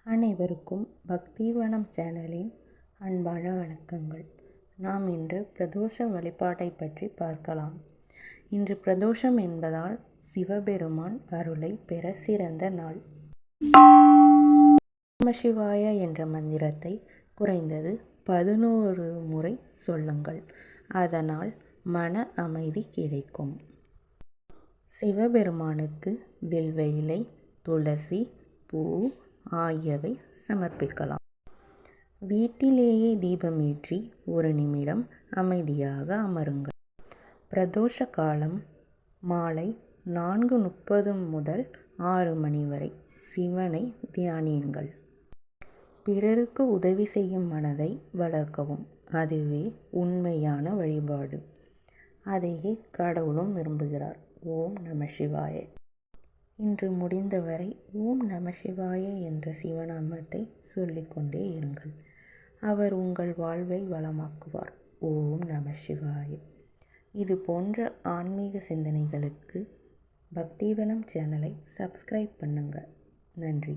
அனைவருக்கும் பக்திவனம் சேனலின் அன்பான வணக்கங்கள். நாம் இன்று பிரதோஷ வழிபாட்டை பற்றி பார்க்கலாம். இன்று பிரதோஷம் என்பதால் சிவபெருமான் அருளை பெற சிறந்த நாள். நமசிவாய என்ற மந்திரத்தை குறைந்தது 11 முறை சொல்லுங்கள். அதனால் மன அமைதி கிடைக்கும். சிவபெருமானுக்கு வில்வ இலை, துளசி, பூ ஆகியவை சமர்ப்பிக்கலாம். வீட்டிலேயே தீபமேற்றி 1 நிமிடம் அமைதியாக அமருங்கள். பிரதோஷ காலம் மாலை 4:30 முதல் 6 மணி வரை சிவனை தியானியுங்கள். பிறருக்கு உதவி செய்யும் மனதை வளர்க்கவும். அதுவே உண்மையான வழிபாடு. அதையே கடவுளும் விரும்புகிறார். ஓம் நமசிவாய. இன்று முடிந்தவரை ஓம் நமசிவாய என்ற சிவநாமத்தை சொல்லிக்கொண்டே இருங்கள். அவர் உங்கள் வாழ்வை வளமாக்குவார். ஓம் நமசிவாய. இது போன்ற ஆன்மீக சிந்தனைகளுக்கு பக்திவனம் சேனலை சப்ஸ்கிரைப் பண்ணுங்க. நன்றி.